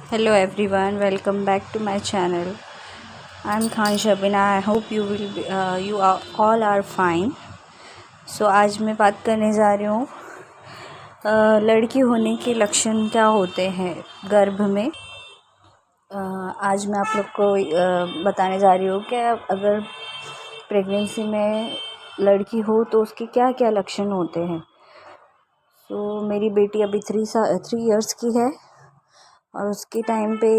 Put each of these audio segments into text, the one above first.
Hello everyone, welcome back to my channel. I'm Khan Shabina. I hope you are, all are fine. So आज मैं बात करने जा रही हूँ लड़की होने के लक्षण क्या होते हैं गर्भ में। आज मैं आप लोग को बताने जा रही हूँ कि अगर प्रेगनेंसी में लड़की हो तो उसके क्या क्या लक्षण होते हैं। मेरी बेटी अभी 3 इयर्स की है और उसके टाइम पे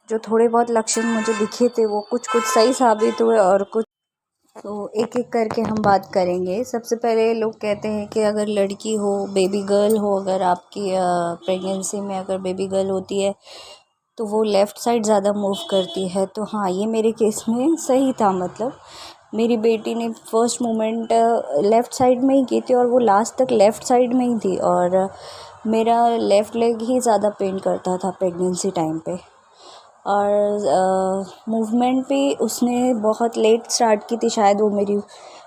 जो थोड़े बहुत लक्षण मुझे दिखे थे वो कुछ सही साबित हुए और कुछ तो एक एक करके हम बात करेंगे। सबसे पहले लोग कहते हैं कि अगर लड़की हो, बेबी गर्ल हो, अगर आपकी प्रेगनेंसी में अगर बेबी गर्ल होती है तो वो लेफ़्ट साइड ज़्यादा मूव करती है। तो हाँ, ये मेरे केस में सही था। मतलब मेरी बेटी ने फर्स्ट मोमेंट लेफ़्ट साइड में ही की थी और वो लास्ट तक लेफ़्ट साइड में ही थी और मेरा लेफ़्ट लेग ही ज़्यादा पेन करता था प्रेगनेंसी टाइम पे। और मूवमेंट भी उसने बहुत लेट स्टार्ट की थी। शायद वो मेरी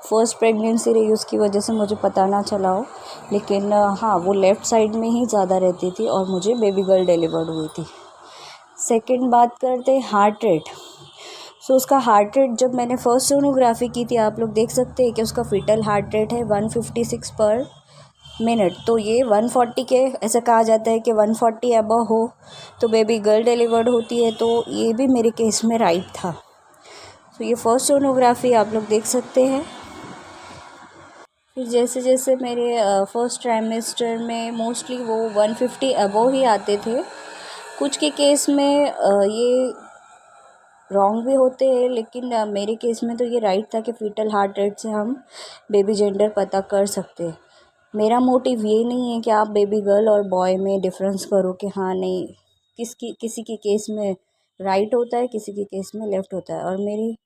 फ़र्स्ट प्रेगनेंसी रही, उसकी वजह से मुझे पता ना चला हो। लेकिन हाँ, वो लेफ़्ट साइड में ही ज़्यादा रहती थी और मुझे बेबी गर्ल डिलीवर्ड हुई थी। सेकंड बात करते हैं हार्ट रेट। उसका हार्ट रेट जब मैंने फ़र्स्ट सोनोग्राफ़ी की थी, आप लोग देख सकते हैं कि उसका फ़ीटल हार्ट रेट है 156 पर मिनट। तो ये 140 के ऐसा कहा जाता है कि 140 अबव हो तो बेबी गर्ल डिलीवर्ड होती है। तो ये भी मेरे केस में राइट था। ये फर्स्ट सोनोग्राफ़ी आप लोग देख सकते हैं। फिर जैसे जैसे मेरे फर्स्ट ट्राइमेस्टर में मोस्टली वो 150 अबव ही आते थे। कुछ के केस में ये रॉन्ग भी होते हैं, लेकिन मेरे केस में तो ये राइट था कि फ़ीटल हार्ट रेट से हम बेबी जेंडर पता कर सकते हैं। मेरा मोटिव ये नहीं है कि आप बेबी गर्ल और बॉय में डिफरेंस करो कि हाँ नहीं, किसी के केस में राइट होता है, किसी के केस में लेफ़्ट होता है। और मेरी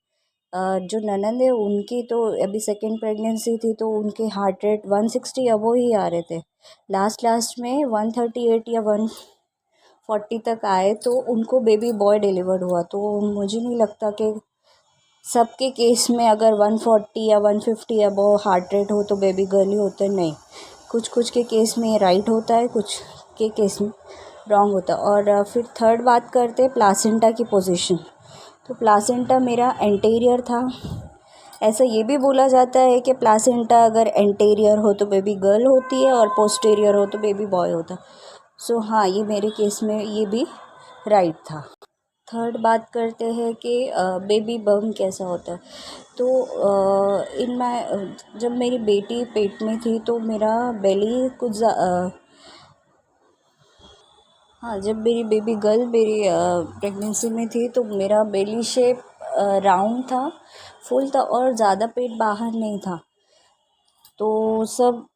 जो ननंद है उनकी तो अभी सेकेंड प्रेगनेंसी थी तो उनके हार्ट रेट 160 अबव ही आ रहे थे। लास्ट में 138 या 140 तक आए तो उनको बेबी बॉय डिलीवर्ड हुआ। तो मुझे नहीं लगता कि सबके केस में अगर 140 या 150 अबव हार्ट रेट हो तो बेबी गर्ल ही होते, नहीं। कुछ के केस में राइट होता है, कुछ के केस में रॉन्ग होता है। और फिर थर्ड बात करते हैं प्लासेंटा की पोजीशन। तो प्लासेंटा मेरा एंटीरियर था। ऐसा ये भी बोला जाता है कि प्लासेंटा अगर एंटीरियर हो तो बेबी गर्ल होती है और पोस्टीरियर हो तो बेबी बॉय होता। हाँ, ये मेरे केस में ये भी राइट था। थर्ड बात करते हैं कि बेबी बम कैसा होता है। तो जब मेरी बेटी पेट में थी तो मेरा बेली कुछ हाँ, जब मेरी बेबी गर्ल मेरी प्रेगनेंसी में थी तो मेरा बेली शेप राउंड था, फुल था और ज़्यादा पेट बाहर नहीं था। तो सब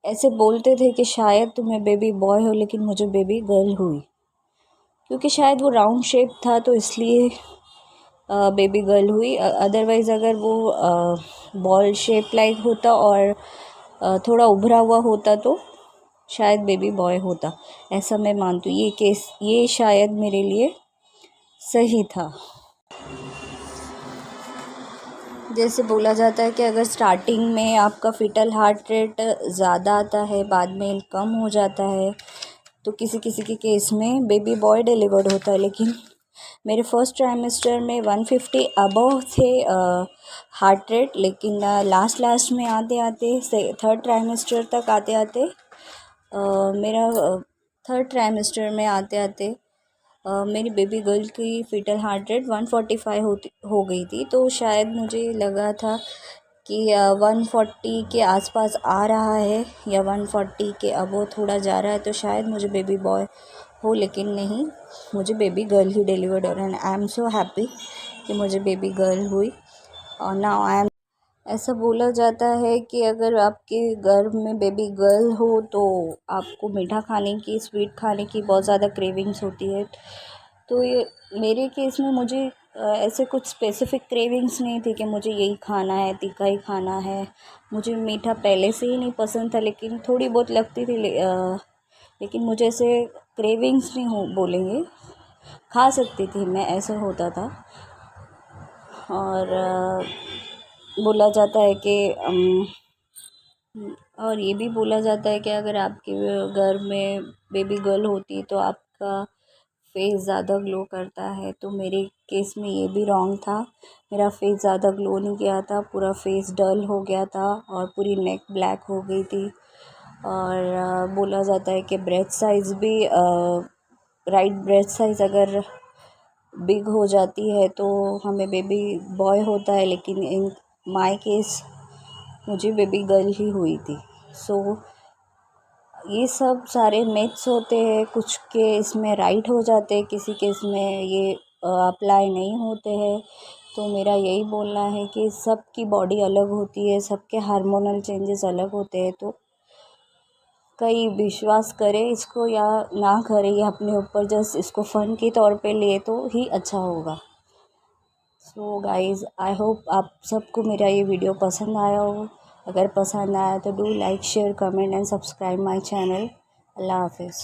ऐसे बोलते थे कि शायद तुम्हें बेबी बॉय हो, लेकिन मुझे बेबी गर्ल हुई। क्योंकि शायद वो राउंड शेप था तो इसलिए बेबी गर्ल हुई। अदरवाइज़ अगर वो बॉल शेप लाइक होता और थोड़ा उभरा हुआ होता तो शायद बेबी बॉय होता। ऐसा मैं मानती हूँ। ये शायद मेरे लिए सही था। जैसे बोला जाता है कि अगर स्टार्टिंग में आपका फ़ीटल हार्ट रेट ज़्यादा आता है, बाद में कम हो जाता है, तो किसी किसी के केस में बेबी बॉय डिलीवर्ड होता है। लेकिन मेरे फर्स्ट ट्राइमेस्टर में 150 अबव थे हार्ट रेट। लेकिन लास्ट में आते आते थर्ड ट्राइमेस्टर तक आते आते मेरा थर्ड ट्राइमेस्टर में आते आते मेरी बेबी गर्ल की फ़ीटल हार्ट रेट 145 हो गई थी। तो शायद मुझे लगा था कि 140 के आसपास आ रहा है या 140 के अबव थोड़ा जा रहा है तो शायद मुझे बेबी बॉय हो, लेकिन नहीं, मुझे बेबी गर्ल ही डिलीवर्ड हो रहा है। आई एम सो हैप्पी कि मुझे बेबी गर्ल हुई। और नाउ आई एम ऐसा बोला जाता है कि अगर आपके गर्भ में बेबी गर्ल हो तो आपको मीठा खाने की, स्वीट खाने की बहुत ज़्यादा क्रेविंग्स होती है। तो ये मेरे केस में मुझे ऐसे कुछ स्पेसिफ़िक क्रेविंग्स नहीं थी कि मुझे यही खाना है, तीखा ही खाना है। मुझे मीठा पहले से ही नहीं पसंद था, लेकिन थोड़ी बहुत लगती थी। लेकिन मुझे ऐसे क्रेविंग्स नहीं हो बोलेंगे, खा सकती थी मैं, ऐसा होता था। और बोला जाता है कि और ये भी बोला जाता है कि अगर आपके घर में बेबी गर्ल होती तो आपका फेस ज़्यादा ग्लो करता है, तो मेरे केस में ये भी रॉन्ग था। मेरा फेस ज़्यादा ग्लो नहीं किया था, पूरा फेस डल हो गया था और पूरी नेक ब्लैक हो गई थी। और बोला जाता है कि ब्रेस्ट साइज़ भी राइट ब्रेस्ट साइज़ अगर बिग हो जाती है तो हमें बेबी बॉय होता है, लेकिन इन माय केस मुझे बेबी गर्ल ही हुई थी। सो ये सब सारे मिथ्स होते हैं, कुछ के इसमें राइट हो जाते हैं, किसी के इसमें ये अप्लाई नहीं होते हैं। तो मेरा यही बोलना है कि सबकी बॉडी अलग होती है, सबके हार्मोनल चेंजेस अलग होते हैं। तो कई विश्वास करे इसको या ना करे, ये अपने ऊपर, जस्ट इसको फ़न के तौर पे ले तो ही अच्छा होगा। सो गाइज़, आई होप आप सबको मेरा ये वीडियो पसंद आया हो। अगर पसंद आया तो do like, share, comment and subscribe my channel. अल्लाह हाफिज़।